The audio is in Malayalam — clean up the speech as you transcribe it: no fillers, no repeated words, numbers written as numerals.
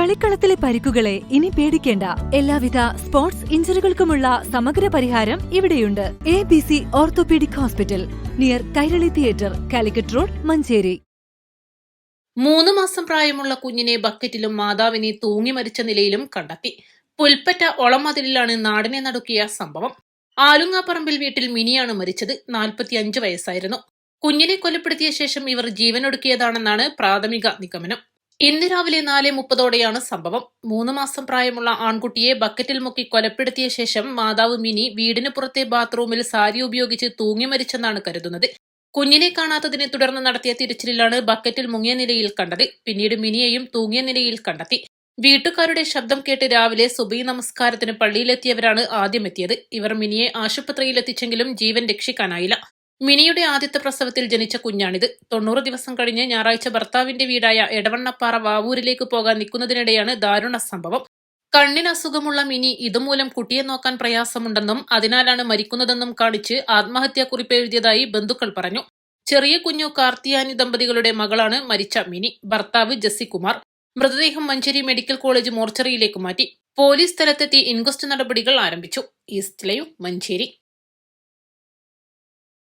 കളിക്കളത്തിലെ പരിക്കുകളെ ഇനി പേടിക്കേണ്ട. എല്ലാവിധ സ്പോർട്സ് ഇഞ്ചുറികൾക്കുമുള്ള സമഗ്ര പരിഹാരം ഇവിടെയുണ്ട്. ABC orthopaedic hospital, near Kairali theatre, Calicut road, Manjeri. 3 മാസം പ്രായമുള്ള കുഞ്ഞിനെ ബക്കറ്റിലും മാതാവിനെ തൂങ്ങി മരിച്ച നിലയിലും കണ്ടെത്തി. പുൽപ്പറ്റ ഒളമതിലിലാണ് നാടിനെ നടുക്കിയ സംഭവം. ആലുങ്ങാപ്പറമ്പിൽ വീട്ടിൽ മിനിയാണ് മരിച്ചത്. 45 വയസ്സായിരുന്നു. കുഞ്ഞിനെ കൊലപ്പെടുത്തിയ ശേഷം ഇവർ ജീവനൊടുക്കിയതാണെന്നാണ് പ്രാഥമിക നിഗമനം. ഇന്ന് രാവിലെ 4:30ഓടെയാണ് സംഭവം. 3 മാസം പ്രായമുള്ള ആൺകുട്ടിയെ ബക്കറ്റിൽ മുക്കി കൊലപ്പെടുത്തിയ ശേഷം മാതാവ് മിനി വീടിന് പുറത്തെ ബാത്റൂമിൽ സാരി ഉപയോഗിച്ച് തൂങ്ങി മരിച്ചെന്നാണ് കരുതുന്നത്. കുഞ്ഞിനെ കാണാത്തതിനെ തുടർന്ന് നടത്തിയ തിരച്ചിലിലാണ് ബക്കറ്റിൽ മുങ്ങിയ നിലയിൽ കണ്ടത്. പിന്നീട് മിനിയെയും തൂങ്ങിയ നിലയിൽ കണ്ടെത്തി. വീട്ടുകാരുടെ ശബ്ദം കേട്ട് രാവിലെ സുബഹി നമസ്കാരത്തിന് പള്ളിയിലെത്തിയവരാണ് ആദ്യം എത്തിയത്. ഇവർ മിനിയെ ആശുപത്രിയിലെത്തിച്ചെങ്കിലും ജീവൻ രക്ഷിക്കാനായില്ല. മിനിയുടെ ആദ്യത്തെ പ്രസവത്തിൽ ജനിച്ച കുഞ്ഞാണിത്. 90 ദിവസം കഴിഞ്ഞ് ഞായറാഴ്ച ഭർത്താവിന്റെ വീടായ എടവണ്ണപ്പാറ വാവൂരിലേക്ക് പോകാൻ നിൽക്കുന്നതിനിടെയാണ് ദാരുണ സംഭവം. കണ്ണിന് അസുഖമുള്ള മിനി ഇതുമൂലം കുട്ടിയെ നോക്കാൻ പ്രയാസമുണ്ടെന്നും അതിനാലാണ് മരിക്കുന്നതെന്നും കാണിച്ച് ആത്മഹത്യാക്കുറിപ്പ് എഴുതിയതായി ബന്ധുക്കൾ പറഞ്ഞു. ചെറിയ കുഞ്ഞു കാർത്തിയാനി ദമ്പതികളുടെ മകളാണ് മരിച്ച മിനി. ഭർത്താവ് ജസ്സികുമാർ. മൃതദേഹം മഞ്ചേരി മെഡിക്കൽ കോളേജ് മോർച്ചറിയിലേക്ക് മാറ്റി. പോലീസ് സ്ഥലത്തെത്തി ഇൻക്വസ്റ്റ് നടപടികൾ ആരംഭിച്ചു. East live, Manjeri.